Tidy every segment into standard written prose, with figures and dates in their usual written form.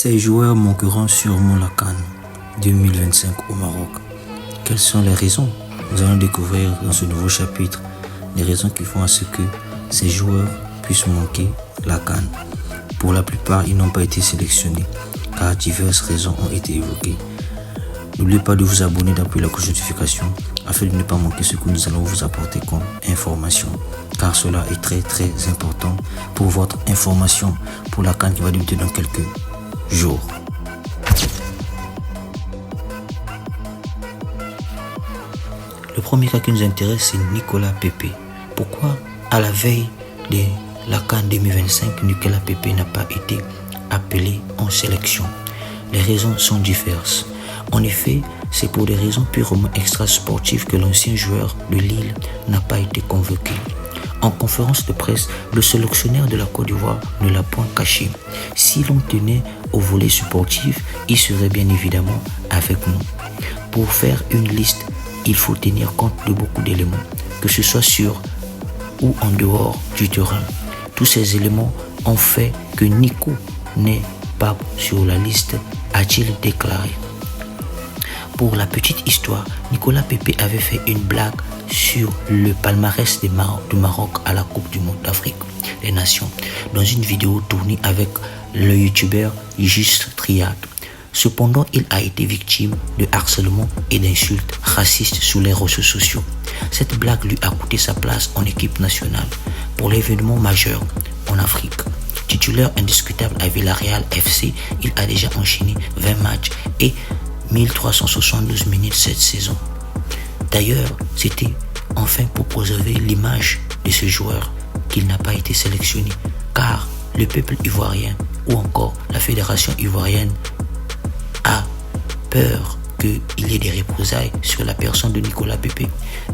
Ces joueurs manqueront sûrement la CAN 2025 au Maroc. Quelles sont les raisons? Nous allons découvrir dans ce nouveau chapitre les raisons qui font à ce que ces joueurs puissent manquer la CAN. Pour la plupart, ils n'ont pas été sélectionnés car diverses raisons ont été évoquées. N'oubliez pas de vous abonner, d'appuyer la cloche de notification afin de ne pas manquer ce que nous allons vous apporter comme information, car cela est très important pour votre information pour la CAN qui va débuter dans quelques jours. Le premier cas qui nous intéresse, c'est Nicolas Pepe. Pourquoi à la veille de la CAN 2025, Nicolas Pepe n'a pas été appelé en sélection? Les raisons sont diverses. En effet, c'est pour des raisons purement extrasportives que l'ancien joueur de Lille n'a pas été convoqué. En conférence de presse, le sélectionneur de la Côte d'Ivoire ne l'a point caché. Si l'on tenait au volet sportif, il serait bien évidemment avec nous. Pour faire une liste, il faut tenir compte de beaucoup d'éléments, que ce soit sur ou en dehors du terrain. Tous ces éléments ont fait que Nico n'est pas sur la liste, a-t-il déclaré. Pour la petite histoire, Nicolas Pepe avait fait une blague sur le palmarès du Maroc à la Coupe du Monde d'Afrique des Nations dans une vidéo tournée avec le youtubeur Juste Triad. Cependant, il a été victime de harcèlement et d'insultes racistes sur les réseaux sociaux. Cette blague lui a coûté sa place en équipe nationale pour l'événement majeur en Afrique. Titulaire indiscutable à Villarreal FC, il a déjà enchaîné 20 matchs et 1372 minutes cette saison. D'ailleurs, c'était enfin pour préserver l'image de ce joueur qu'il n'a pas été sélectionné, car le peuple ivoirien ou encore la fédération ivoirienne a peur qu'il y ait des représailles sur la personne de Nicolas Pepe,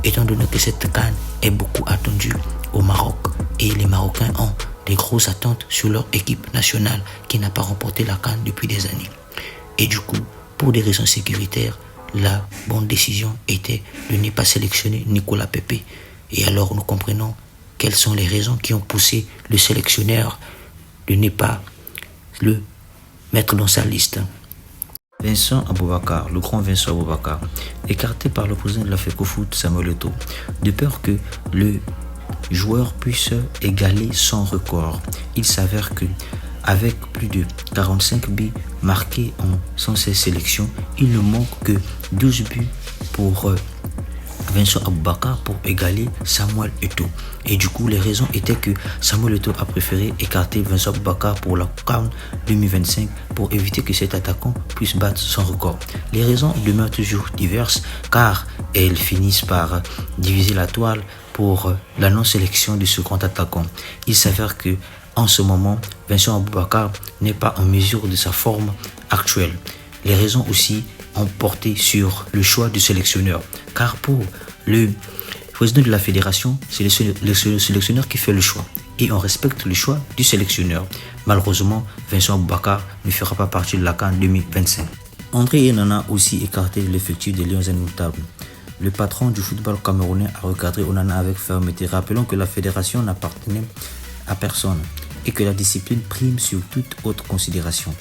étant donné que cette CAN est beaucoup attendue au Maroc et les Marocains ont des grosses attentes sur leur équipe nationale qui n'a pas remporté la CAN depuis des années. Et du coup, pour des raisons sécuritaires, la bonne décision était de ne pas sélectionner Nicolas Pepe. Et alors nous comprenons quelles sont les raisons qui ont poussé le sélectionneur de ne pas le mettre dans sa liste. Vincent Aboubakar, le grand Vincent Aboubakar, écarté par le président de la FECOFOOT, Samuel Eto'o, de peur que le joueur puisse égaler son record. Il s'avère que avec plus de 45 buts marqués en 116 sélections, il ne manque que 12 buts pour Vincent Aboubakar pour égaler Samuel Eto'o. Et du coup, les raisons étaient que Samuel Eto'o a préféré écarter Vincent Aboubakar pour la CAN 2025 pour éviter que cet attaquant puisse battre son record. Les raisons demeurent toujours diverses car elles finissent par diviser la toile pour la non-sélection de ce grand attaquant. Il s'avère que en ce moment, Vincent Aboubakar n'est pas en mesure de sa forme actuelle. Les raisons aussi ont porté sur le choix du sélectionneur. Car pour le président de la fédération, c'est le sélectionneur qui fait le choix. Et on respecte le choix du sélectionneur. Malheureusement, Vincent Aboubakar ne fera pas partie de la CAN 2025. André Onana a aussi écarté l'effectif des Lions Indomptables. Le patron du football camerounais a recadré Onana avec fermeté. Rappelons que la fédération n'appartenait à personne et que la discipline prime sur toute autre considération.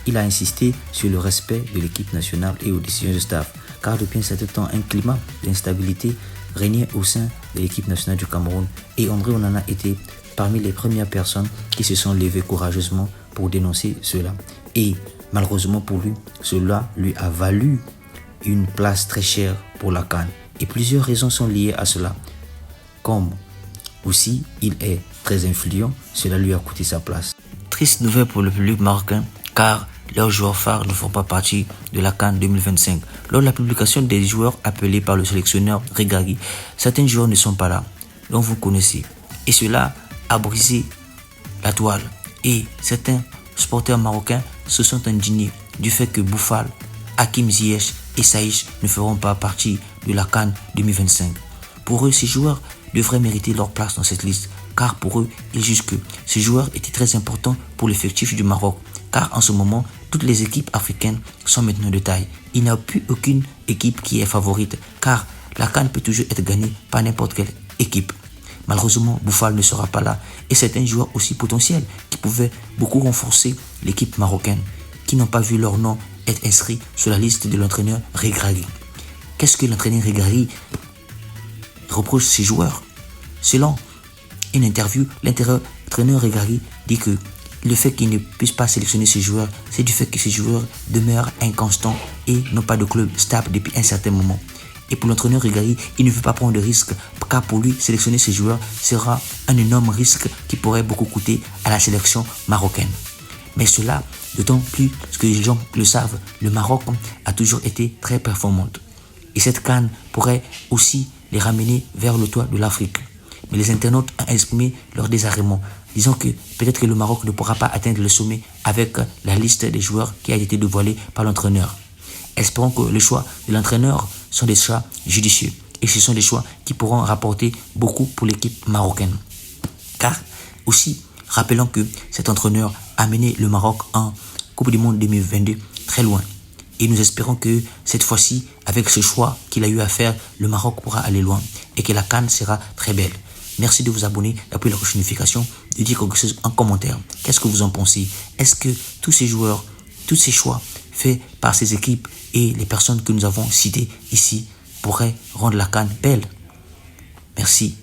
Il a insisté sur le respect de l'équipe nationale et aux décisions de staff, car depuis un certain temps, un climat d'instabilité régnait au sein de l'équipe nationale du Cameroun et André Onana était parmi les premières personnes qui se sont levées courageusement pour dénoncer cela. Et malheureusement pour lui, cela lui a valu une place très chère pour la CAN. Et plusieurs raisons sont liées à cela, comme aussi il est très influent, cela lui a coûté sa place. Triste nouvelle pour le public marocain car leurs joueurs phares ne font pas partie de la CAN 2025. Lors de la publication des joueurs appelés par le sélectionneur Regragui, certains joueurs ne sont pas là, dont vous connaissez. Et cela a brisé la toile. Et certains supporters marocains se sont indignés du fait que Boufal, Hakim Ziyech et Saïch ne feront pas partie de la CAN 2025. Pour eux, ces joueurs devraient mériter leur place dans cette liste, car pour eux, ils jugent que ces joueurs étaient très importants pour l'effectif du Maroc, car en ce moment, toutes les équipes africaines sont maintenant de taille. Il n'y a plus aucune équipe qui est favorite, car la CAN peut toujours être gagnée par n'importe quelle équipe. Malheureusement, Boufal ne sera pas là, et c'est un joueur aussi potentiel qui pouvait beaucoup renforcer l'équipe marocaine, qui n'ont pas vu leur nom être inscrit sur la liste de l'entraîneur Regragui. Qu'est-ce que l'entraîneur Regragui reproche ses joueurs? Selon une interview, l'entraîneur Regragui dit que le fait qu'il ne puisse pas sélectionner ses joueurs, c'est du fait que ces joueurs demeurent inconstants et n'ont pas de club stable depuis un certain moment. Et pour l'entraîneur Regragui, il ne veut pas prendre de risques, car pour lui, sélectionner ses joueurs sera un énorme risque qui pourrait beaucoup coûter à la sélection marocaine. Mais cela, d'autant plus que les gens le savent, le Maroc a toujours été très performante. Et cette CAN pourrait aussi les ramener vers le toit de l'Afrique. Mais les internautes ont exprimé leur désagrément, disant que peut-être que le Maroc ne pourra pas atteindre le sommet avec la liste des joueurs qui a été dévoilée par l'entraîneur. Espérons que les choix de l'entraîneur sont des choix judicieux et ce sont des choix qui pourront rapporter beaucoup pour l'équipe marocaine. Car aussi, rappelons que cet entraîneur a mené le Maroc en Coupe du Monde 2022 très loin. Et nous espérons que cette fois-ci, avec ce choix qu'il a eu à faire, le Maroc pourra aller loin et que la CAN sera très belle. Merci de vous abonner, d'appuyer la cloche de notification, de dire quelque chose en commentaire. Qu'est-ce que vous en pensez? Est-ce que tous ces joueurs, tous ces choix faits par ces équipes et les personnes que nous avons citées ici pourraient rendre la CAN belle? Merci.